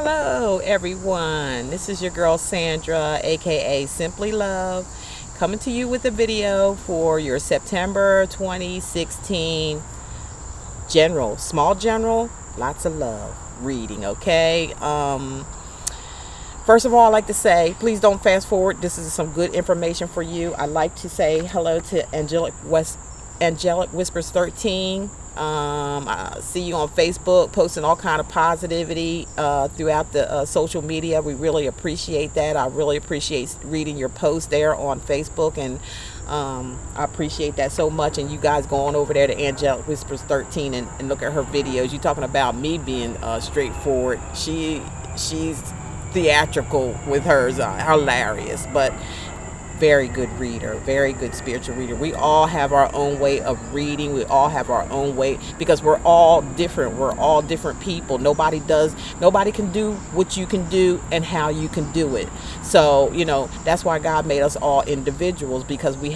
Hello everyone, this is your girl Sandra, aka Simply Love, coming to you with a video for your September 2016 small general, lots of love reading. Okay, first of all, I'd like to say please don't fast forward. This is some good information for you. I'd like to say hello to Angelic Whispers 13. I see you on Facebook posting all kind of positivity throughout the social media. We really appreciate that. I really appreciate reading your posts there on Facebook, and I appreciate that so much. And you guys going over there to Angelic Whispers 13 and look at her videos. You talking about me being straightforward. She's theatrical with hers, hilarious, but very good reader, very good spiritual reader. We all have our own way of reading. We all have our own way because we're all different. We're all different people. Nobody can do what you can do and how you can do it. So, that's why God made us all individuals, because we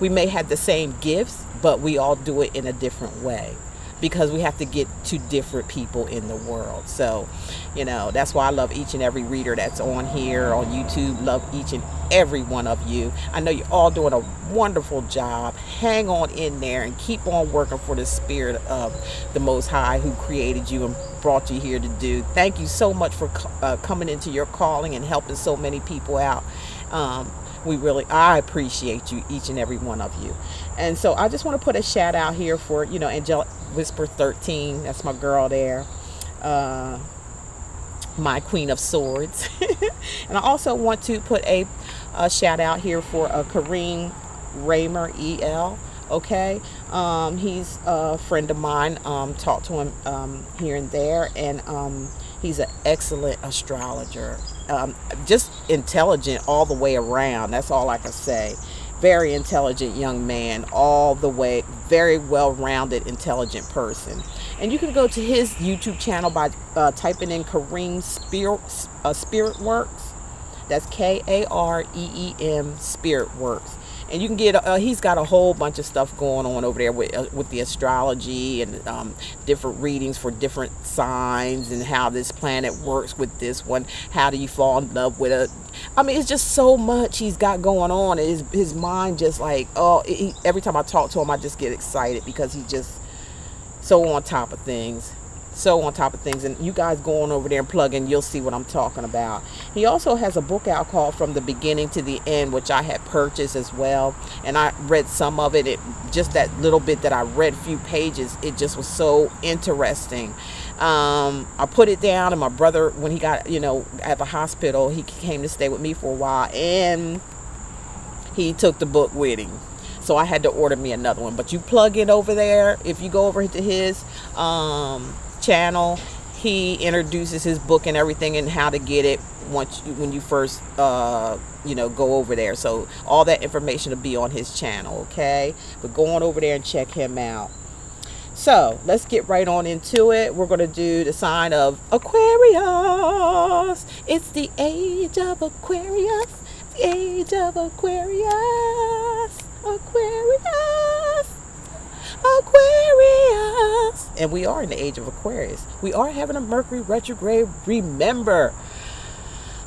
may have the same gifts, but we all do it in a different way, because we have to get to different people in the world. So, that's why I love each and every reader that's on here on YouTube. Love each and every one of you. I know you're all doing a wonderful job. Hang on in there and keep on working for the spirit of the Most High, who created you and brought you here to do. Thank you so much for coming into your calling and helping so many people out. I appreciate you, each and every one of you. And so I just want to put a shout out here for, Angelic Whisper 13. That's my girl there. My Queen of Swords. And I also want to put a shout out here for Kareem Raymer EL. Okay, he's a friend of mine. Talked to him here and there, and he's an excellent astrologer. Just intelligent all the way around. That's all I can say. Very intelligent young man all the way. Very well-rounded, intelligent person. And you can go to his YouTube channel by typing in Kareem Spirit Works. That's Kareem Spirit Works. And you can get, he's got a whole bunch of stuff going on over there with the astrology and different readings for different signs and how this planet works with this one. How do you fall in love with it? I mean, it's just so much he's got going on. His mind just like, every time I talk to him, I just get excited because he's just so on top of things. And you guys go on over there and plug in, you'll see what I'm talking about. He also has a book out called From the Beginning to the End, which I had purchased as well, and I read some of it. Just that little bit that I read, a few pages, it just was so interesting. I put it down, and my brother, when he got at the hospital, he came to stay with me for a while, and he took the book with him. So I had to order me another one. But you plug in over there. If you go over to his channel, he introduces his book and everything and how to get it when you first go over there. So all that information will be on his channel. Okay, but go on over there and check him out. So let's get right on into it. We're going to do the sign of Aquarius. It's the age of Aquarius. The age of Aquarius. Aquarius. And we are in the age of Aquarius. We are having a Mercury retrograde. Remember,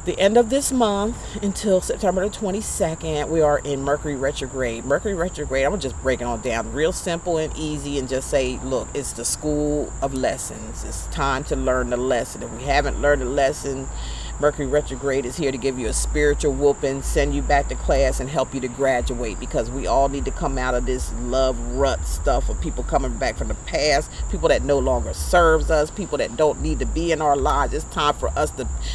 the end of this month until September the 22nd, we are in Mercury retrograde. Mercury retrograde, I'm going to just break it on down real simple and easy and just say, look, it's the school of lessons. It's time to learn the lesson. If we haven't learned the lesson, Mercury retrograde is here to give you a spiritual whooping, send you back to class, and help you to graduate, because we all need to come out of this love rut stuff of people coming back from the past, people that no longer serves us, people that don't need to be in our lives. It's time for us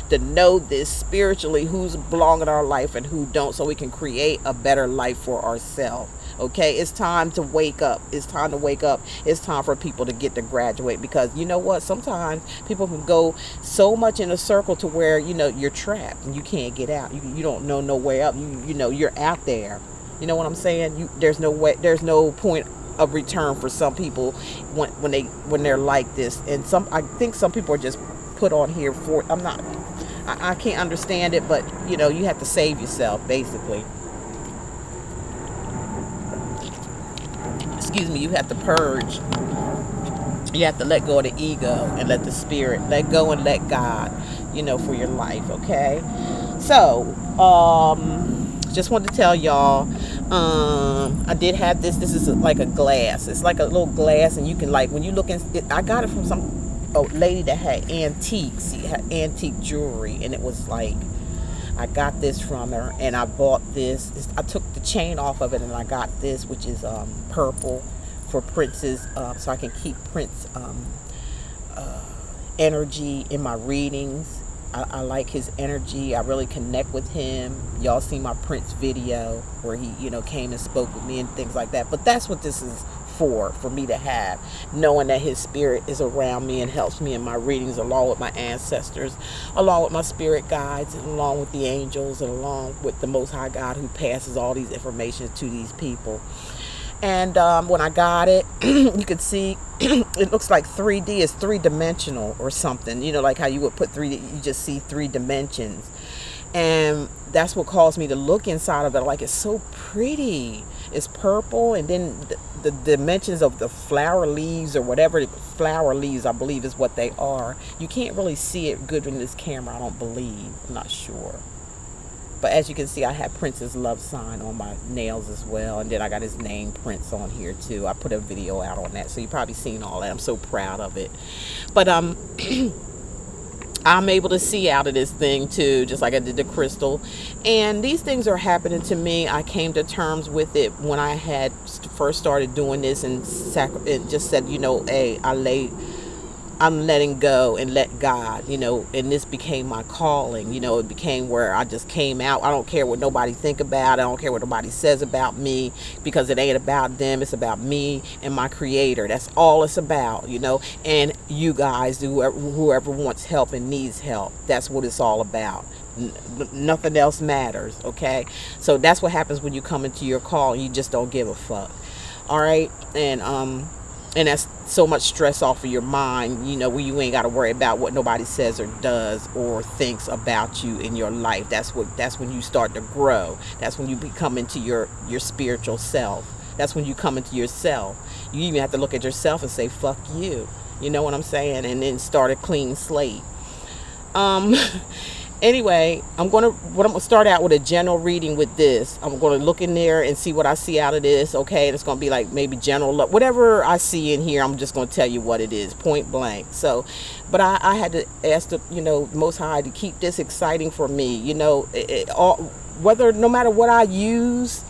to know this spiritually, who's belong in our life and who don't, so we can create a better life for ourselves. Okay, it's time to wake up. It's time to wake up. It's time for people to get to graduate, because you know what? Sometimes people can go so much in a circle to where, you're trapped and you can't get out. You don't know no way up. You're out there. You know what I'm saying? There's no way. There's no point of return for some people when they're like this. And I think some people are just put on here for. I can't understand it, but you have to save yourself, basically. Excuse me, you have to purge. You have to let go of the ego and let the spirit, let go and let God. you know, for your life. Okay, so just wanted to tell y'all, I did have this. This is like a glass. It's like a little glass, and you can, like, when you look in it, I got it from some lady that had antiques. She had antique jewelry, and it was like, I got this from her, and I bought this. I took the chain off of it, and I got this, which is purple, for Prince's, so I can keep Prince energy in my readings. I like his energy. I really connect with him. Y'all see my Prince video where he, you know, came and spoke with me and things like that. But that's what this is for me to have, knowing that his spirit is around me and helps me in my readings, along with my ancestors, along with my spirit guides, and along with the angels, and along with the Most High God, who passes all these information to these people. And when I got it, you could see it looks like 3D. It's three-dimensional or something, you know, like how you would put 3D, you just see 3 dimensions. And that's what caused me to look inside of it. Like, it's so pretty. It's purple, and then the dimensions of the flower leaves, or whatever flower leaves, I believe, is what they are. You can't really see it good in this camera, I don't believe. I'm not sure. But as you can see, I have Prince's love sign on my nails as well. And then I got his name, Prince, on here too. I put a video out on that, so you've probably seen all that. I'm so proud of it. But I'm able to see out of this thing too, just like I did the crystal. And these things are happening to me. I came to terms with it when I had first started doing this, and just said, you know, hey, I'm letting go and let God, you know, and this became my calling. You know, it became where I just came out. I don't care what nobody think about. I don't care what nobody says about me, because it ain't about them. It's about me and my creator. That's all it's about, you know, and you guys, whoever wants help and needs help. That's what it's all about. Nothing else matters. Okay. So that's what happens when you come into your call and you just don't give a fuck. All right. And that's so much stress off of your mind, you know, where you ain't got to worry about what nobody says or does or thinks about you in your life. That's when you start to grow. That's when you become into your spiritual self. That's when you come into yourself. You even have to look at yourself and say, fuck you. You know what I'm saying? And then start a clean slate. Anyway, I'm gonna start out with a general reading with this. I'm gonna look in there and see what I see out of this. Okay, and it's gonna be like maybe general, whatever I see in here. I'm just gonna tell you what it is, point blank. So, but I had to ask the, you know, Most High to keep this exciting for me. You know, no matter what I use.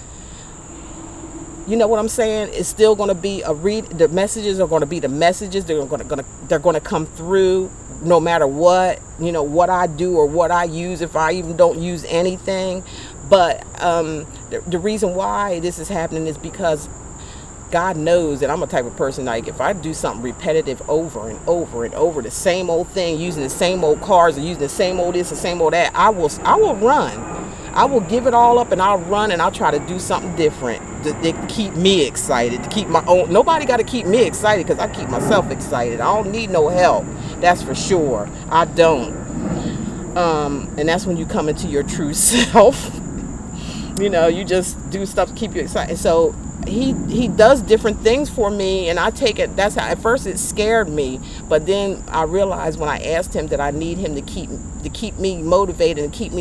You know what I'm saying? It's still going to be the messages are going to be the messages. They're going to come through no matter what, you know, what I do or what I use, if I even don't use anything. But the reason why this is happening is because God knows that I'm a type of person, like, if I do something repetitive over and over and over, the same old thing, using the same old cars or using the same old this and same old that, I will run. I will give it all up, and I'll run, and I'll try to do something different to keep me excited, to keep my own. Nobody got to keep me excited, because I keep myself excited. I don't need no help. That's for sure. I don't. And that's when you come into your true self. You know, you just do stuff to keep you excited. So he does different things for me, and I take it. That's how, at first it scared me, but then I realized when I asked him that I need him to keep me motivated and keep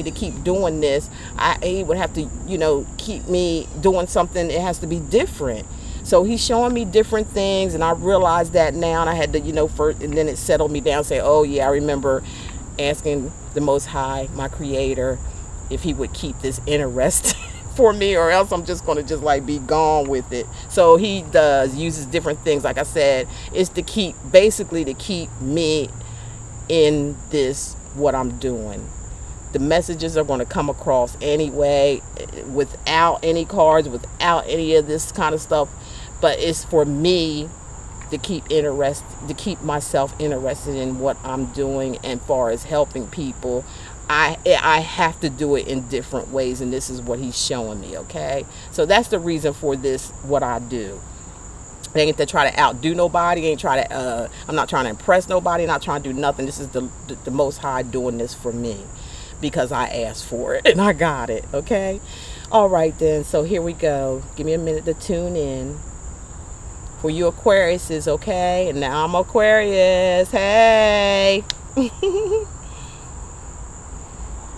doing this, he would have to, you know, keep me doing something. It has to be different. So he's showing me different things, and I realized that now, and I had to, you know, first, and then it settled me down, say, oh yeah, I remember asking the Most High, my creator, if he would keep this interesting for me, or else I'm just going to like be gone with it. So he uses different things. Like I said, it's basically to keep me in this, what I'm doing. The messages are going to come across anyway, without any cards, without any of this kind of stuff. But it's for me to keep myself interested in what I'm doing, and far as helping people. I have to do it in different ways, and this is what he's showing me. Okay, so that's the reason for this, what I do. I ain't to try to outdo nobody. I'm not trying to impress nobody. Not trying to do nothing. This is the Most High doing this for me, because I asked for it and I got it. Okay, all right then. So here we go. Give me a minute to tune in. For you Aquariuses, okay? And now I'm Aquarius. Hey.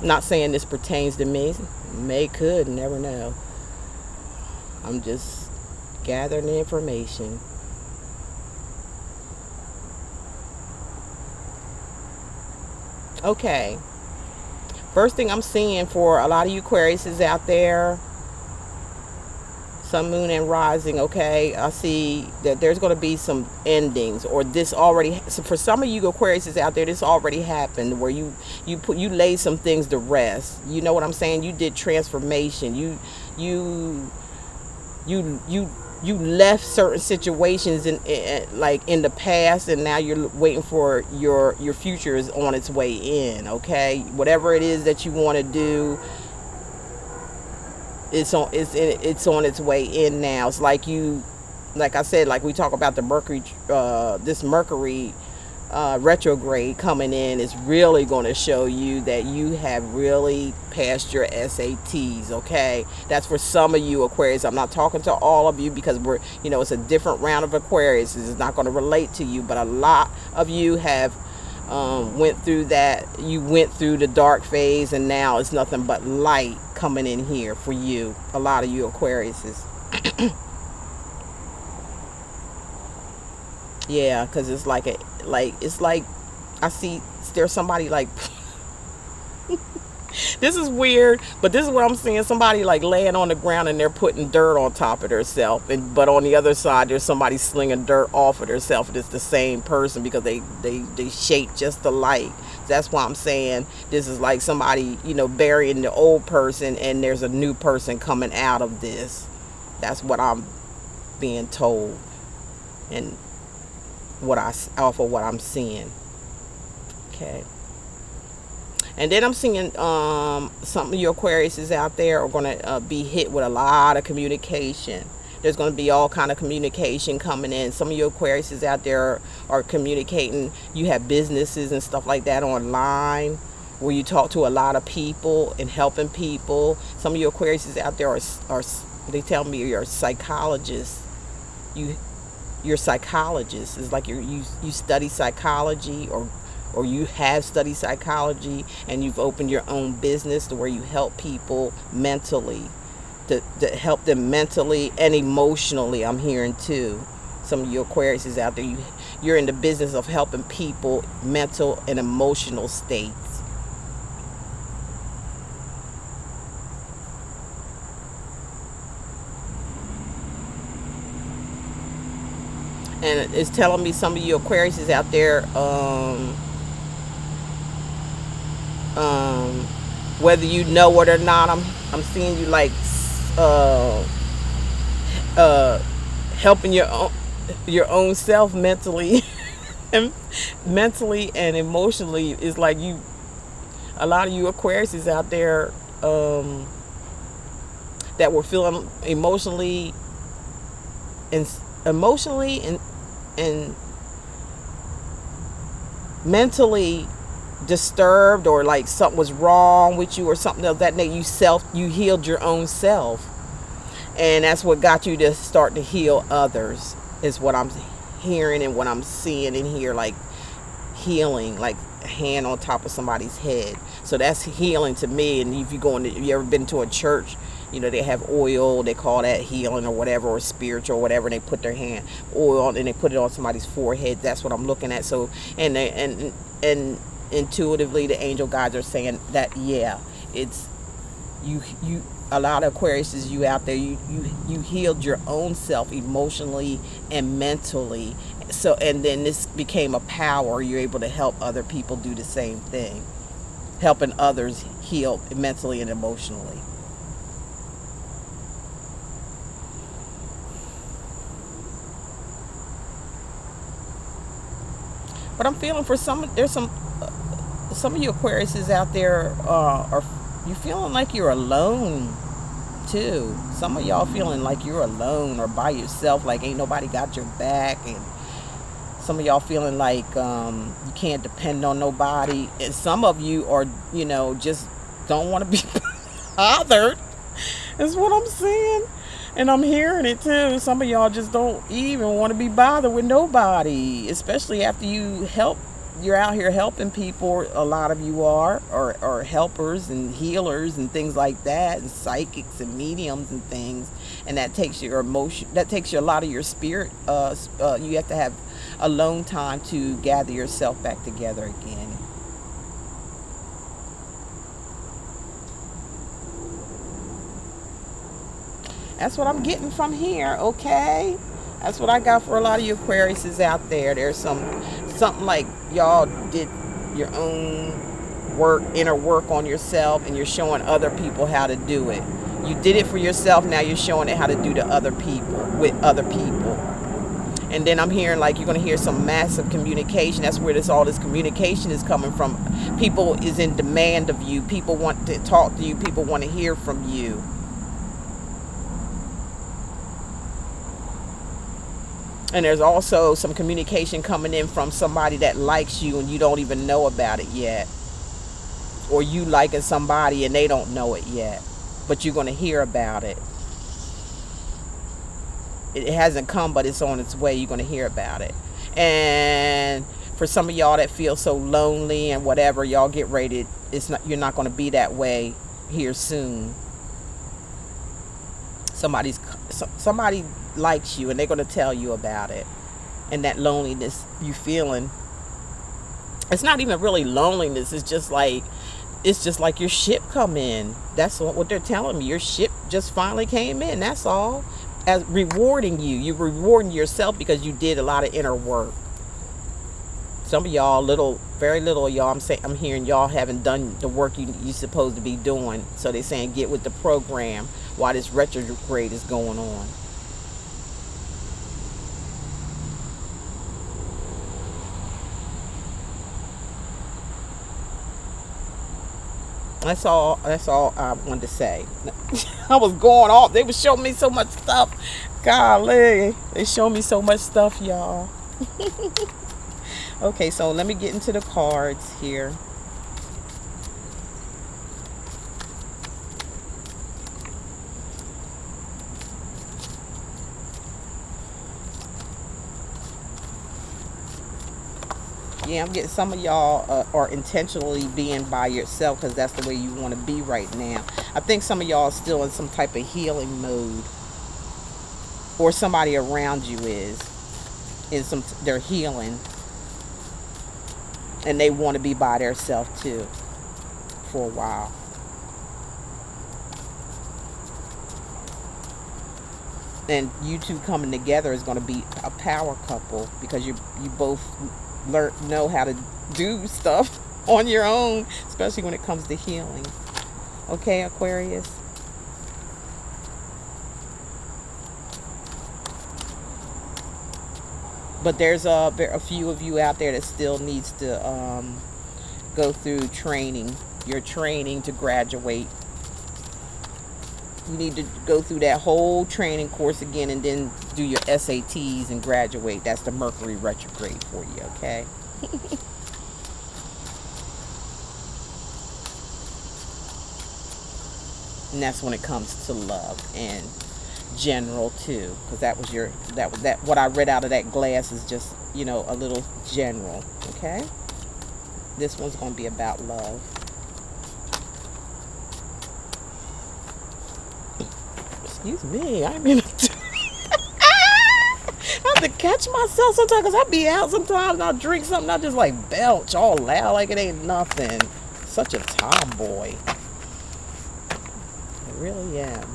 Not saying this pertains to me. May, could, never know. I'm just gathering the information. Okay. First thing I'm seeing for a lot of you Aquarius is out there, Sun, Moon, and Rising. Okay, I see that there's going to be some endings, or this already. So for some of you Aquarius is out there, this already happened, where you laid some things to rest. You know what I'm saying? You did transformation. You left certain situations like in the past, and now you're waiting for your future is on its way in. Okay, whatever it is that you want to do, it's on its way in now. It's like like I said, like we talk about the Mercury, this Mercury retrograde coming in is really going to show you that you have really passed your SATs. Okay, that's for some of you Aquarius. I'm not talking to all of you, because we're, it's a different round of Aquarius. This is not going to relate to you, but a lot of you have went through that. You went through the dark phase, and now it's nothing but light coming in here for you. A lot of you Aquariuses. Yeah, because it's like I see there's somebody like this is weird, but this is what I'm seeing. Somebody like laying on the ground, and they're putting dirt on top of themselves, but on the other side there's somebody slinging dirt off of themselves, and it's the same person, because they shape just alike. That's why I'm saying this is like somebody, burying the old person, and there's a new person coming out of this. That's what I'm being told, and off of what I'm seeing. Okay. And then I'm seeing some of your Aquariuses out there are going to be hit with a lot of communication. There's going to be all kind of communication coming in. Some of your Aquariuses out there are communicating. You have businesses and stuff like that online, where you talk to a lot of people and helping people. Some of your Aquariuses out there are they tell me you're psychologists. You're psychologists. It's like you study psychology, or you have studied psychology, and you've opened your own business to where you help people mentally, to help them mentally and emotionally. I'm hearing too. Some of your Aquarius is out there. You're in the business of helping people mental and emotional states. And it's telling me some of you Aquarius is out there, whether you know it or not, I'm seeing you like helping your own self mentally and emotionally. Is like a lot of you Aquarius is out there that were feeling emotionally and mentally disturbed, or like something was wrong with you, or something of that nature. You healed your own self, and that's what got you to start to heal others, is what I'm hearing and what I'm seeing in here. Like healing, like a hand on top of somebody's head. So that's healing to me. And if you ever been to a church, they have oil, they call that healing or whatever, or spiritual or whatever, and they put their hand oil on and they put it on somebody's forehead. That's what I'm looking at. So and intuitively the angel guides are saying that, yeah, it's you a lot of Aquariuses, you out there, you healed your own self emotionally and mentally. So, and then this became a power. You're able to help other people do the same thing, helping others heal mentally and emotionally. But I'm feeling for there's some of you Aquariuses out there are you feeling like you're alone too. Some of y'all feeling like you're alone or by yourself, like ain't nobody got your back, and some of y'all feeling like you can't depend on nobody, and some of you are just don't want to be bothered. That's what I'm seeing. And I'm hearing it too. Some of y'all just don't even want to be bothered with nobody, especially after you help you're out here helping people. A lot of you are, or helpers and healers and things like that, and psychics and mediums and things. And that takes your emotion. That takes you a lot of your spirit. You have to have alone time to gather yourself back together again. That's what I'm getting from here, okay? That's what I got for a lot of you Aquariuses out there. There's something like y'all did your own work, inner work on yourself, and you're showing other people how to do it. You did it for yourself, now you're showing it how to do to other people, with other people. And then I'm hearing like you're going to hear some massive communication. That's where all this communication is coming from. People is in demand of you. People want to talk to you. People want to hear from you. And there's also some communication coming in from somebody that likes you and you don't even know about it yet. Or you liking somebody and they don't know it yet. But you're going to hear about it. It hasn't come, but it's on its way. You're going to hear about it. And for some of y'all that feel so lonely and whatever, y'all get ready. You're not going to be that way here soon. Somebody likes you and they're going to tell you about it. And that loneliness you feeling, it's not even really loneliness. It's just like your ship come in. That's what they're telling me. Your ship just finally came in. That's all. As rewarding you. You're rewarding yourself because you did a lot of inner work. Some of y'all, very little of y'all, I'm hearing y'all haven't done the work you're supposed to be doing. So they're saying get with the program while this retrograde is going on. That's all I wanted to say. I was going off. They was showing me so much stuff. Golly. They showed me so much stuff, y'all. Okay, so let me get into the cards here. Yeah, I'm getting some of y'all are intentionally being by yourself because that's the way you want to be right now. I think some of y'all are still in some type of healing mode. Or somebody around you is. They're healing. And they want to be by themselves too. For a while. And you two coming together is going to be a power couple. Because you both know how to do stuff on your own, especially when it comes to healing. Okay, Aquarius? But there's a few of you out there that still needs to go through training. Your training to graduate. You need to go through that whole training course again and then do your SATs and graduate. That's the Mercury retrograde for you, okay? And that's when it comes to love and general too, because what I read out of that glass is just, you know, a little general, okay? This one's going to be about love. Excuse me, I mean, I have to catch myself sometimes because I be out sometimes and I'll drink something, I just like belch all loud like it ain't nothing. Such a tomboy. I really am.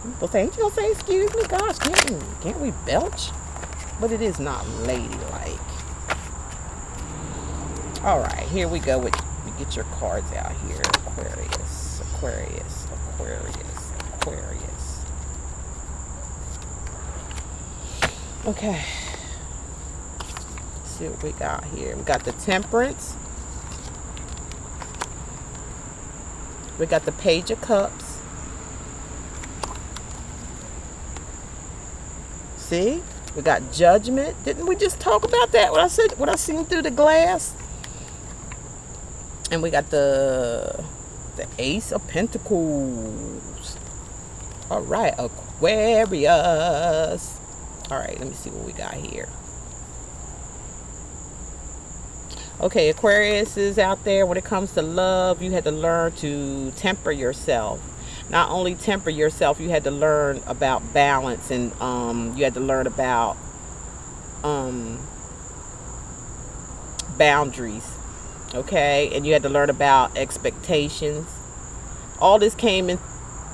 People say, ain't you gonna say excuse me? Gosh, can't we belch? But it is not ladylike. Alright, here we go with, get your cards out here. Aquarius, Aquarius, Aquarius, Aquarius. Okay. Let's see what we got here. We got the Temperance. We got the Page of Cups. See? We got Judgment. Didn't we just talk about that? What I seen through the glass? And we got the Ace of Pentacles. All right, Aquarius. All right, let me see what we got here. Okay, Aquarius is out there. When it comes to love, you had to learn to temper yourself. Not only temper yourself, you had to learn about balance, and you had to learn about um, boundaries. Okay, and you had to learn about expectations. All this came in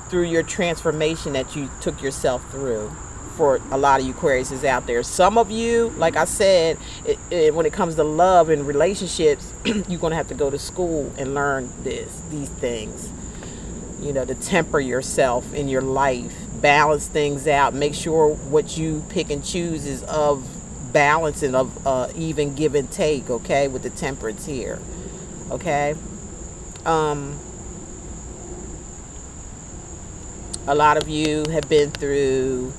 through your transformation that you took yourself through. For a lot of you Aquariuses out there, some of you, like I said, when it comes to love and relationships, you're going to have to go to school and learn these things, you know, to temper yourself in your life, balance things out, make sure what you pick and choose is of balance and of even give and take. Okay, with the temperance here. Okay, a lot of you have been through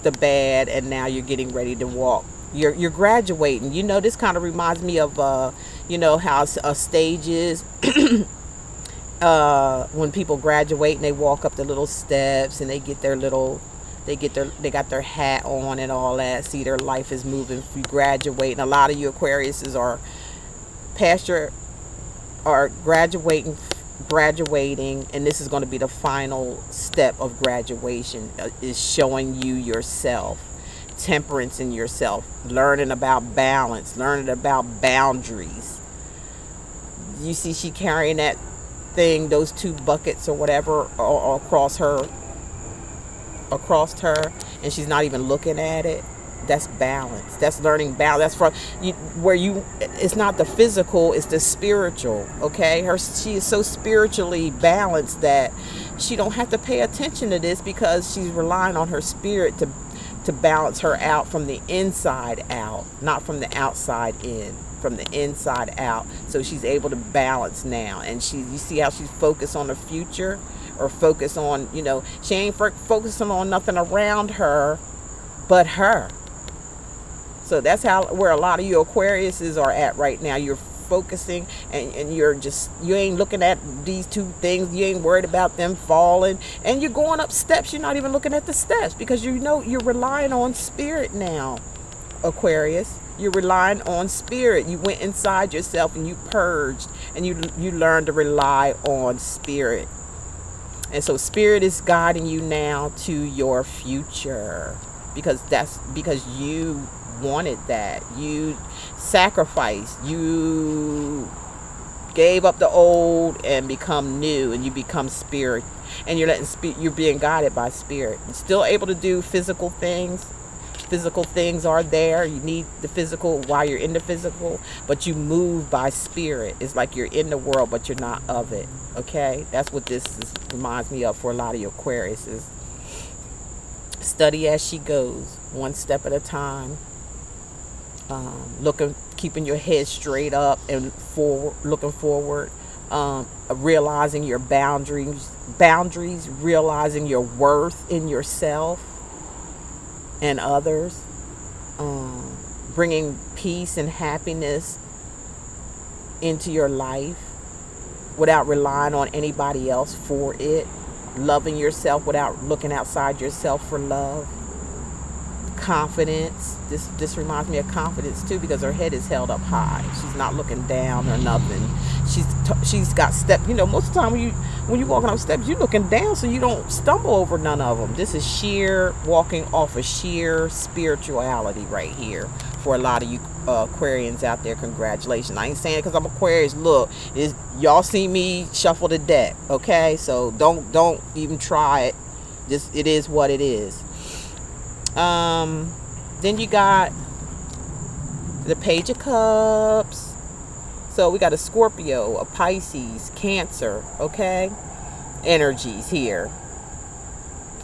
the bad, and now you're getting ready to walk. You're graduating. You know, this kind of reminds me of you know how a stage is when people graduate and they walk up the little steps and they get their little, they got their hat on and all that. See, their life is moving. You graduate, and a lot of you Aquariuses are past your, are graduating, and this is going to be the final step of graduation, is showing you yourself, temperance in yourself, learning about balance, learning about boundaries. You see she carrying that thing, those two buckets or whatever, across her, and she's not even looking at it. That's balance. That's learning balance. That's from you, where you, it's not the physical, it's the spiritual. Okay, she is so spiritually balanced that she don't have to pay attention to this, because she's relying on her spirit to balance her out from the inside out, not from the outside in, from the inside out. So she's able to balance now, and you see how she's focused on the future, or focused on, you know, she ain't focusing on nothing around her but her. So that's where a lot of you Aquariuses are at right now. You're focusing, and you ain't looking at these two things. You ain't worried about them falling, and you're going up steps. You're not even looking at the steps, because you know you're relying on spirit now, Aquarius. You're relying on spirit. You went inside yourself and you purged, and you learned to rely on spirit. And so spirit is guiding you now to your future, because you wanted that. You sacrificed, you gave up the old and become new, and you become spirit, and you're being guided by spirit. You're still able to do physical things. Physical things are there. You need the physical while you're in the physical, but you move by spirit. It's like you're in the world, but you're not of it. Okay, that's what reminds me of for a lot of your Aquariuses. Study as she goes, one step at a time. Keeping your head straight up and looking forward. Realizing your boundaries, realizing your worth in yourself and others. Bringing peace and happiness into your life without relying on anybody else for it. Loving yourself without looking outside yourself for love. Confidence. This reminds me of confidence too, because her head is held up high. She's not looking down or nothing. She's got steps. You know, most of the time when you walking up steps, you're looking down so you don't stumble over none of them. This is sheer walking off of sheer spirituality right here for a lot of you Aquarians out there. Congratulations. I ain't saying it because I'm Aquarius. Look, y'all see me shuffle the deck. Okay, so don't even try it. It is what it is. Then you got the Page of Cups. So we got a Scorpio, a Pisces, Cancer, okay? Energies here.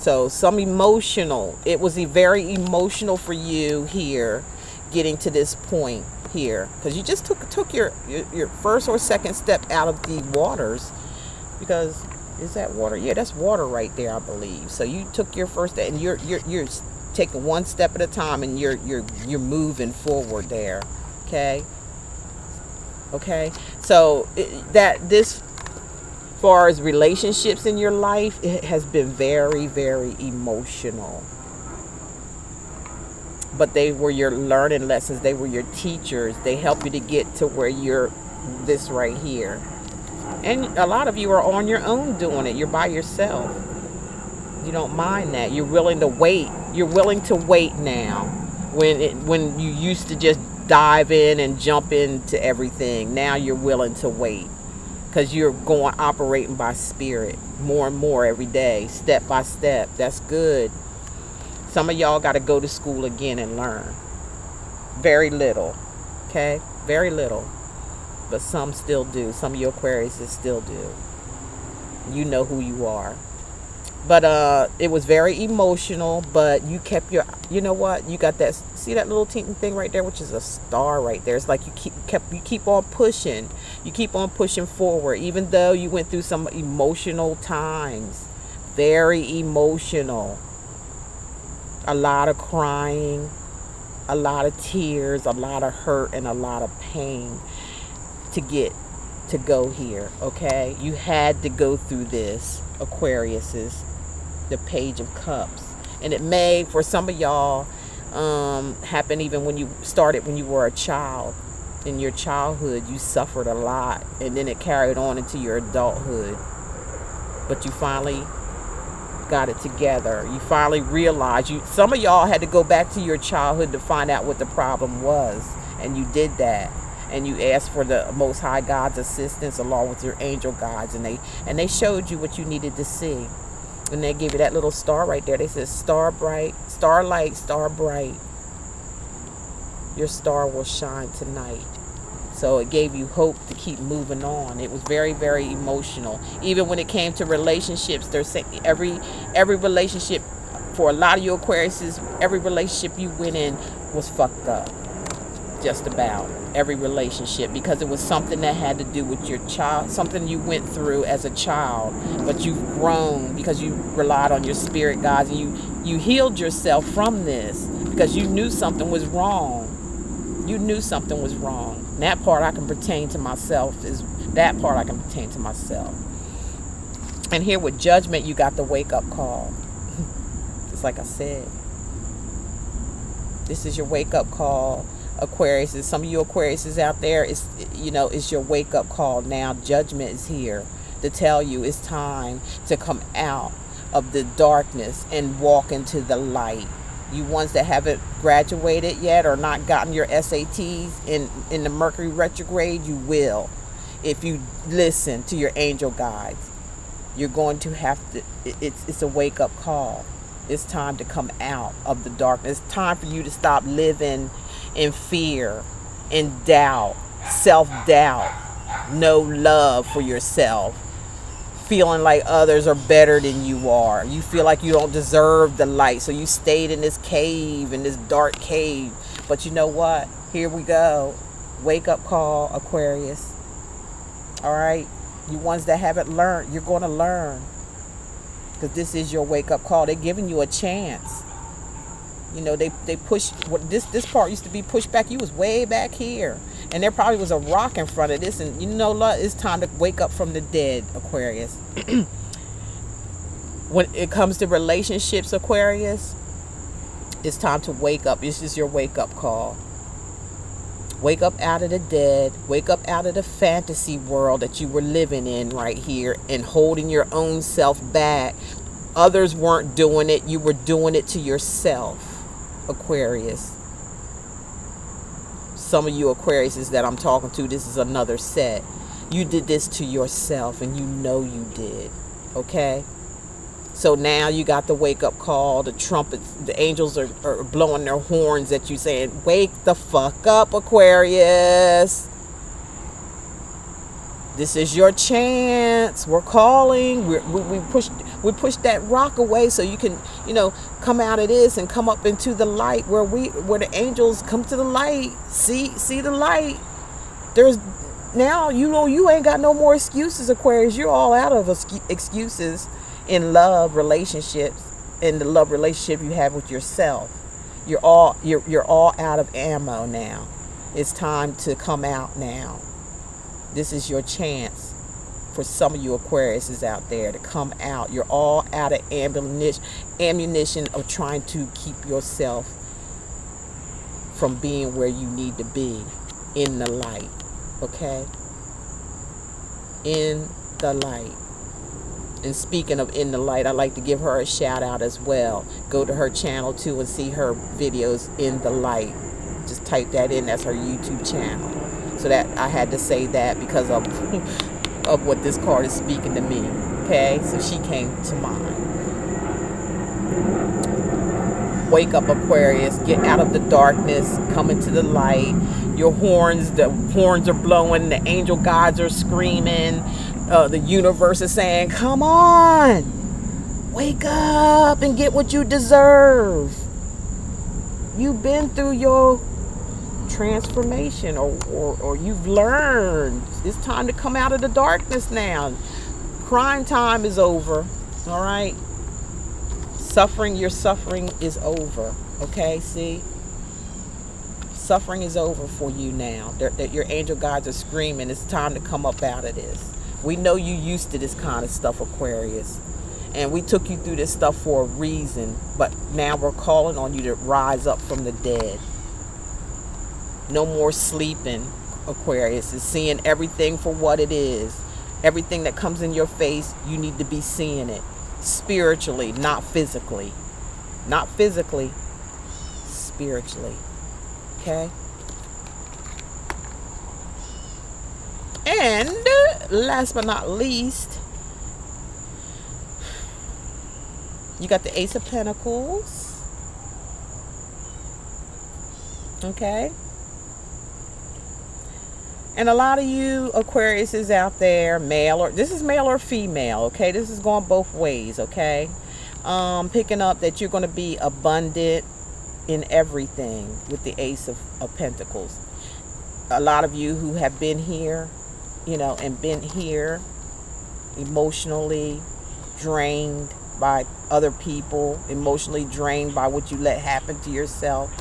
So some emotional. It was very emotional for you here, getting to this point here, because you just took your first or second step out of the waters. Because is that water? Yeah, that's water right there, I believe. So you took your first step, and you're taking one step at a time, and you're moving forward there. Okay. So this far as relationships in your life, it has been very, very emotional. but they were your learning lessons. They were your teachers. They help you to get to where you're this right here. And a lot of you are on your own doing it. You're by yourself. You don't mind that. You're willing to wait. You're willing to wait now. When you used to just dive in and jump into everything, now you're willing to wait. Because you're going operating by spirit more and more every day, step by step. That's good. Some of y'all got to go to school again and learn. Very little. Okay? Very little. But some still do. Some of your Aquariuses still do. You know who you are. But it was very emotional, but you kept your, you know what, you got that, see that little teeny thing right there, which is a star right there. It's like you keep on pushing. You keep on pushing forward, even though you went through some emotional times. Very emotional. A lot of crying, a lot of tears, a lot of hurt, and a lot of pain to get to go here. Okay, you had to go through this, Aquariuses. The Page of Cups. And it may, for some of y'all, happen even when you started when you were a child. In your childhood, you suffered a lot, and then it carried on into your adulthood. But you finally got it together. You finally realized some of y'all had to go back to your childhood to find out what the problem was, and you did that. And you asked for the Most High God's assistance along with your angel guides, and they showed you what you needed to see. And they give you that little star right there. They said, star bright, starlight, star bright. Your star will shine tonight. So it gave you hope to keep moving on. It was very, very emotional. Even when it came to relationships, they're saying every relationship, for a lot of you Aquariuses, every relationship you went in was fucked up. Just about every relationship, because it was something that had to do with your child, something you went through as a child, but you've grown because you relied on your spirit guides, and you healed yourself from this because you knew something was wrong. You knew something was wrong. And that part I can pertain to myself. And here with Judgment, you got the wake up call. Just like I said, this is your wake up call, Aquarius. Some of you Aquariuses out there, it's your wake up call now. Judgment is here to tell you it's time to come out of the darkness and walk into the light. You ones that haven't graduated yet or not gotten your SATs in the Mercury retrograde, you will. If you listen to your angel guides, you're going to have to, it's a wake up call. It's time to come out of the darkness. It's time for you to stop living in fear, in doubt, self-doubt, no love for yourself, feeling like others are better than you are. You feel like you don't deserve the light, so you stayed in this cave, in this dark cave. But you know what? Here we go. Wake up call, Aquarius. All right? You ones that haven't learned, you're going to learn. Because this is your wake up call. They're giving you a chance. You know, they push what this part used to be pushed back. You was way back here, and there probably was a rock in front of this. And you know, it's time to wake up from the dead, Aquarius. When it comes to relationships, Aquarius, it's time to wake up. This is your wake up call. Wake up out of the dead. Wake up out of the fantasy world that you were living in right here and holding your own self back. Others weren't doing it. You were doing it to yourself, Aquarius. Some of you Aquariuses that I'm talking to, this is another set. You did this to yourself, and you know you did. Okay? So now you got the wake up call. The trumpets, the angels are blowing their horns at you saying, wake the fuck up, Aquarius. This is your chance. We're calling. We push that rock away so you can, come out of this and come up into the light where the angels come to the light. See the light. There's now, you ain't got no more excuses, Aquarius. You're all out of excuses in love relationships, in the love relationship you have with yourself. You're all out of ammo now. It's time to come out now. This is your chance for some of you Aquariuses out there to come out. You're all out of ammunition of trying to keep yourself from being where you need to be in the light. Okay? In the light. And speaking of in the light, I'd like to give her a shout out as well. Go to her channel too and see her videos in the light. Just type that in. That's her YouTube channel. So that I had to say that because of of what this card is speaking to me. Okay, so she came to mind. Wake up, Aquarius. Get out of the darkness. Come into the light. Your horns, the horns are blowing. The angel gods are screaming. The universe is saying, come on. Wake up and get what you deserve. You've been through your transformation or you've learned. It's time to come out of the darkness now. Crying time is over. All right. Suffering, your suffering is over. Okay, see? Suffering is over for you now. Your angel guides are screaming. It's time to come up out of this. We know you used to this kind of stuff, Aquarius. And we took you through this stuff for a reason. But now we're calling on you to rise up from the dead. No more sleeping, Aquarius. It's seeing everything for what it is. Everything that comes in your face, you need to be seeing it. Spiritually, not physically. Not physically, spiritually. Okay? And last but not least, you got the Ace of Pentacles. Okay? And a lot of you Aquarius is out there, male or this is male or female, okay? This is going both ways, okay? Picking up that you're going to be abundant in everything with the Ace of Pentacles. A lot of you who have been here, you know, and been here emotionally drained by other people, emotionally drained by what you let happen to yourself.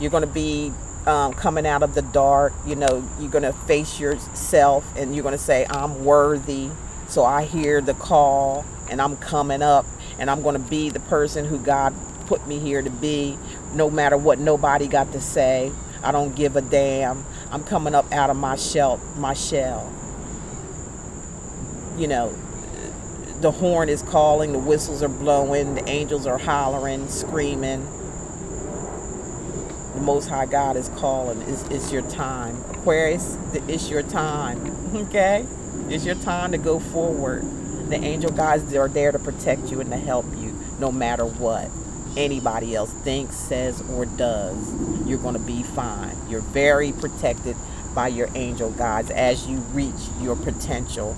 You're going to be coming out of the dark. You know, you're going to face yourself and you're going to say, I'm worthy. So I hear the call and I'm coming up and I'm going to be the person who God put me here to be, no matter what nobody got to say. I don't give a damn. I'm coming up out of my shell. You know, the horn is calling, the whistles are blowing, the angels are hollering, screaming. The Most High God is calling. It's your time. Aquarius, it's your time. Okay? It's your time to go forward. The angel guides are there to protect you and to help you no matter what anybody else thinks, says, or does. You're going to be fine. You're very protected by your angel guides as you reach your potential.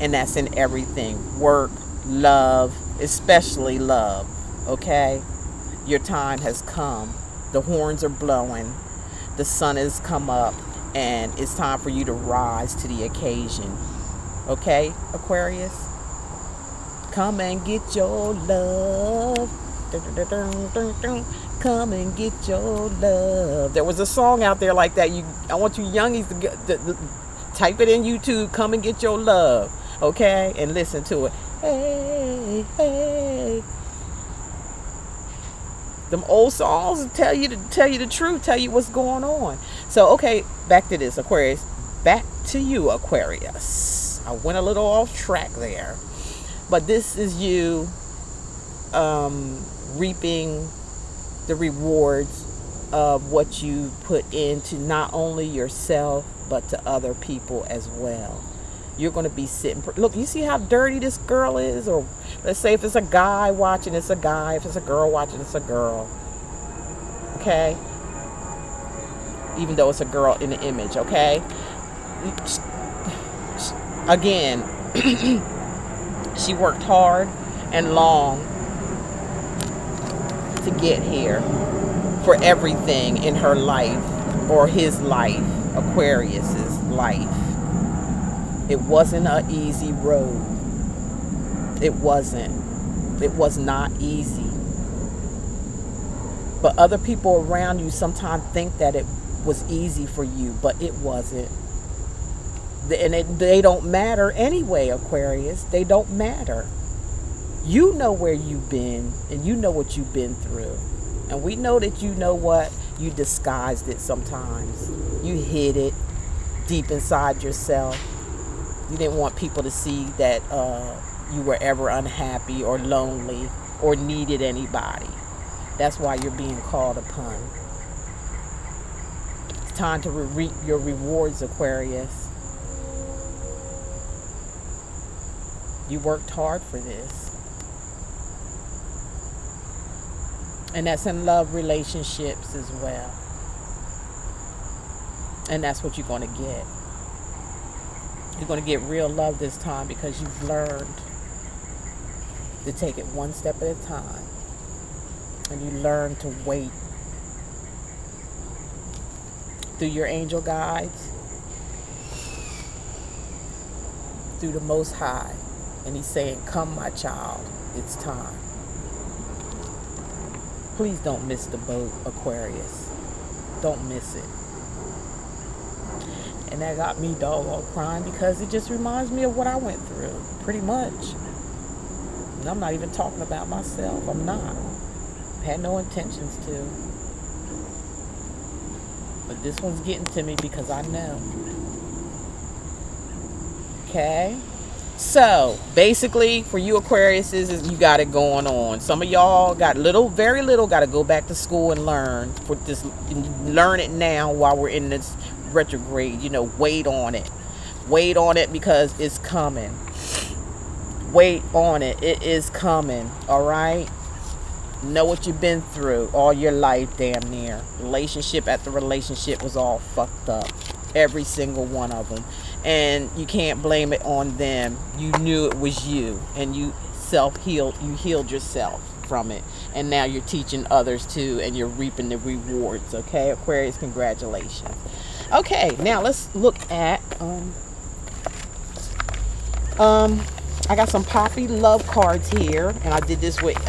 And that's in everything. Work, love, especially love. Okay? Your time has come. The horns are blowing. The sun has come up. And it's time for you to rise to the occasion. Okay, Aquarius? Come and get your love. Come and get your love. There was a song out there like that. I want you youngies to type it in YouTube. Come and get your love. Okay? And listen to it. Hey, hey. Them old songs tell you the truth, tell you what's going on. So, okay, back to this, Aquarius. Back to you, Aquarius. I went a little off track there. But this is you reaping the rewards of what you put into not only yourself, but to other people as well. You're going to be sitting. Look, you see how dirty this girl is? Or let's say if it's a guy watching, it's a guy. If it's a girl watching, it's a girl. Okay? Even though it's a girl in the image, okay? Again, she worked hard and long to get here for everything in her life, or his life, Aquarius's life. It wasn't an easy road. It wasn't. It was not easy. But other people around you sometimes think that it was easy for you, but it wasn't. And they don't matter anyway, Aquarius. They don't matter. You know where you've been, and you know what you've been through. And we know that you know what You disguised it sometimes. You hid it deep inside yourself. You didn't want people to see that you were ever unhappy or lonely or needed anybody. That's why you're being called upon. It's time to reap your rewards, Aquarius. You worked hard for this. And that's in love relationships as well. And that's what you're going to get. You're going to get real love this time because you've learned to take it one step at a time. And you learn to wait. Through your angel guides. Through the Most High. And He's saying, come my child, it's time. Please don't miss the boat, Aquarius. Don't miss it. And that got me doggone crying because it just reminds me of what I went through, pretty much. And I'm not even talking about myself. I'm not. I had no intentions to. But this one's getting to me because I know. Okay? So, basically, for you Aquariuses, you got it going on. Some of y'all got very little, got to go back to school and learn. Learn it now while we're in this retrograde. You know, wait on it. Wait on it because it's coming. Wait on it. It is coming. All right? Know what you've been through all your life, damn near. Relationship after relationship was all fucked up. Every single one of them. And you can't blame it on them. You knew it was you. And you self-healed. You healed yourself from it. And now you're teaching others too. And you're reaping the rewards. Okay, Aquarius, congratulations. Okay, now let's look at... I got some Poppy love cards here. And I did this with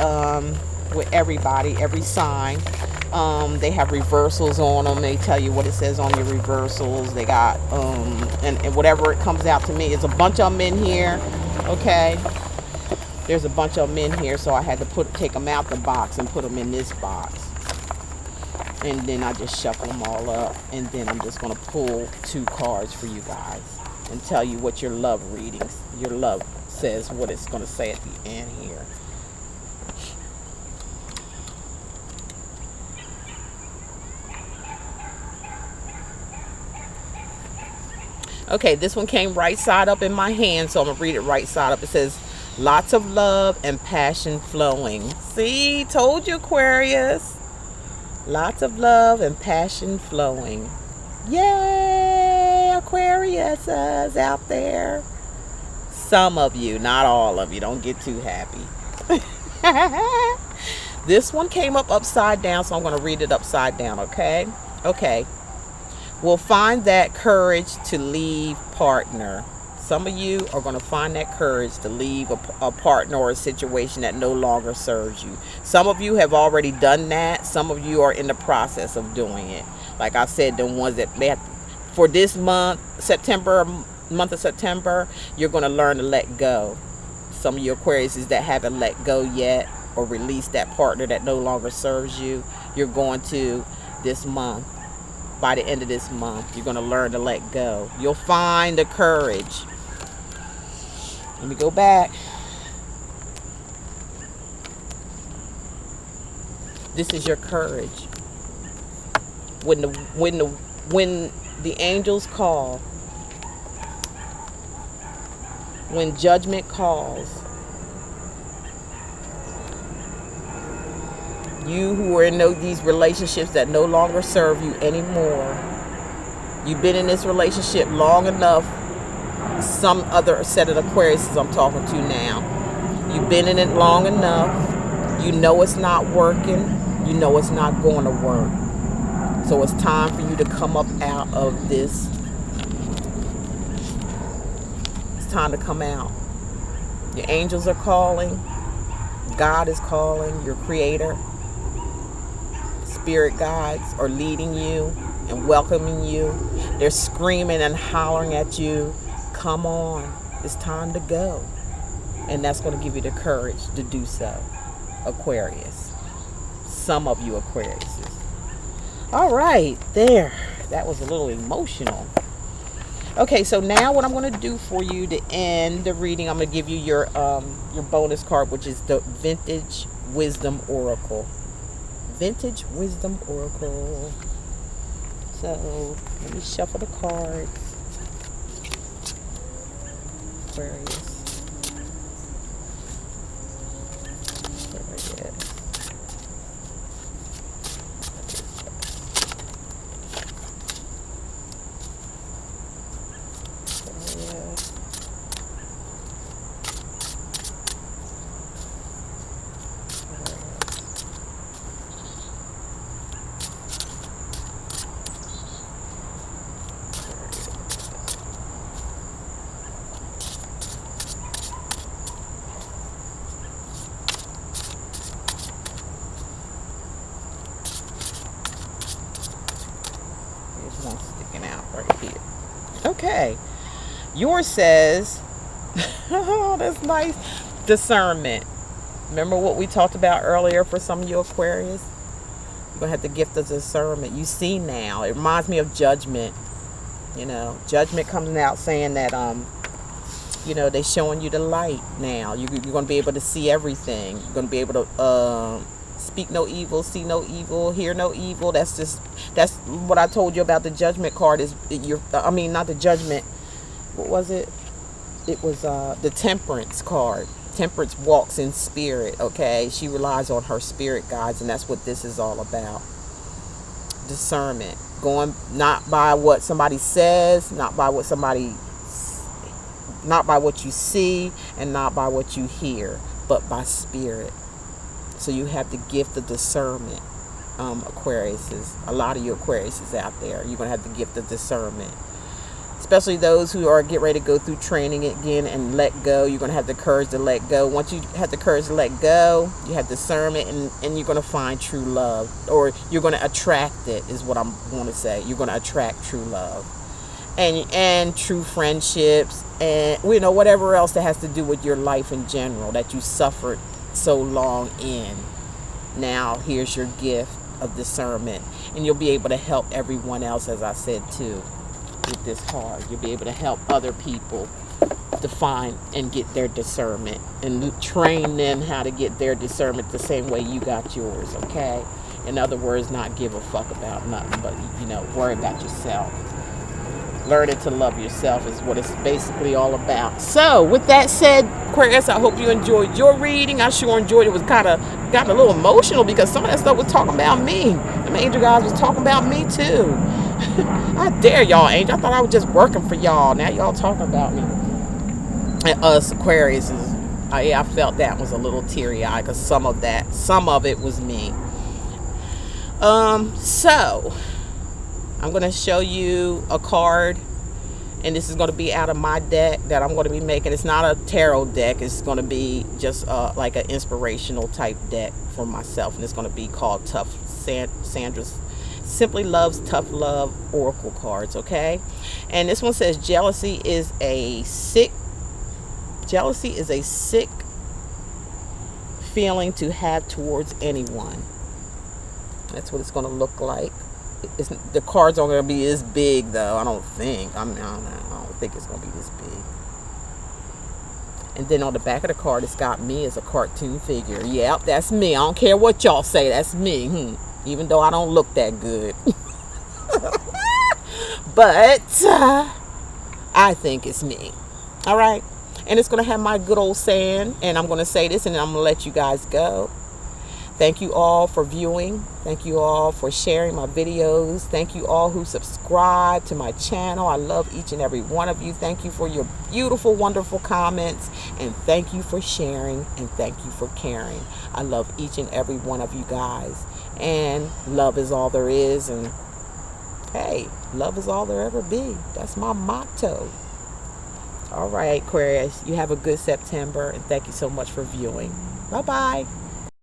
everybody, every sign. They have reversals on them. They tell you what it says on your reversals. They got and whatever it comes out to me. There's a bunch of them in here. Okay, there's a bunch of them in here, so I had to take them out the box and put them in this box. And then I just shuffle them all up, and then I'm just gonna pull 2 cards for you guys and tell you what your love readings, your love says, what it's gonna say at the end here. Okay, this one came right side up in my hand, so I'm going to read it right side up. It says, lots of love and passion flowing. See, told you, Aquarius. Lots of love and passion flowing. Yay, Aquarius is out there. Some of you, not all of you. Don't get too happy. This one came up upside down, so I'm going to read it upside down, okay? Okay. Will find that courage to leave partner. Some of you are going to find that courage to leave a partner or a situation that no longer serves you. Some of you have already done that. Some of you are in the process of doing it. Like I said, the ones that they have, for this month, month of September, you're going to learn to let go. Some of your Aquariuses that haven't let go yet or released that partner that no longer serves you, you're going to this month. By the end of this month, you're going to learn to let go. You'll find the courage. Let me go back. This is your courage. When the angels call, when judgment calls, you who are in these relationships that no longer serve you anymore, you've been in this relationship long enough. Some other set of Aquariuses I'm talking to now. You've been in it long enough. You know it's not working. You know it's not going to work. So it's time for you to come up out of this. It's time to come out. Your angels are calling. God is calling. Your creator. Spirit guides are leading you and welcoming you. They're screaming and hollering at you. Come on. It's time to go. And that's going to give you the courage to do so, Aquarius. Some of you Aquariuses. All right, there. That was a little emotional. Okay, so now what I'm going to do for you to end the reading, I'm going to give you your bonus card, which is the Vintage Wisdom Oracle. Vintage Wisdom Oracle. So let me shuffle the cards. Aquarius. One sticking out right here. Okay. Yours says, oh, that's nice. Discernment. Remember what we talked about earlier for some of you Aquarius? You're going to have the gift of discernment. You see now. It reminds me of judgment. You know, judgment coming out saying that, you know, they're showing you the light now. You're going to be able to see everything. You're going to be able to speak no evil, see no evil, hear no evil. That's what I told you about the judgment card. Is I mean, not the judgment. What was it? It was the Temperance card. Temperance walks in spirit. Okay, she relies on her spirit guides, and that's what this is all about. Discernment, going not by what somebody says, not by what you see, and not by what you hear, but by spirit. So you have the gift of discernment. Aquariuses, a lot of you Aquariuses out there, you're going to have the gift of discernment. Especially those who are getting ready to go through training again and let go. You're going to have the courage to let go. Once you have the courage to let go, you have discernment, and you're going to find true love. Or you're going to attract it, is what I'm going to say. You're going to attract true love. And true friendships. And, you know, whatever else that has to do with your life in general that you suffered so long in. Now, here's your gift of discernment. And you'll be able to help everyone else, as I said, too. With this card, you'll be able to help other people to find and get their discernment and train them how to get their discernment the same way you got yours. Okay, in other words, not give a fuck about nothing, but, you know, worry about yourself. Learning to love yourself is what it's basically all about. So with that said, Aquarius, I hope you enjoyed your reading. I sure enjoyed it. It was kind of got a little emotional because some of that stuff was talking about me. The angel guys was talking about me too. I dare y'all, angel. I thought I was just working for y'all. Now y'all talking about me. And us Aquarius is, yeah, I felt that was a little teary-eyed because some of it was me. So I'm going to show you a card, and this is going to be out of my deck that I'm going to be making. It's not a tarot deck. It's going to be just like an inspirational type deck for myself, and it's going to be called Sandra's Simply Loves Tough Love Oracle cards. Okay, and this one says jealousy is a sick feeling to have towards anyone. That's what it's going to look like. The cards aren't going to be this big, though. I don't think. I don't think it's going to be this big. And then on the back of the card, it's got me as a cartoon figure. Yep, that's me. I don't care what y'all say. That's me. Even though I don't look that good. But I think it's me. All right. And it's going to have my good old saying. And I'm going to say this, and then I'm going to let you guys go. Thank you all for viewing. Thank you all for sharing my videos. Thank you all who subscribe to my channel. I love each and every one of you. Thank you for your beautiful, wonderful comments. And thank you for sharing. And thank you for caring. I love each and every one of you guys. And love is all there is. And hey, love is all there ever be. That's my motto. All right, Aquarius, you have a good September. And thank you so much for viewing. Bye-bye.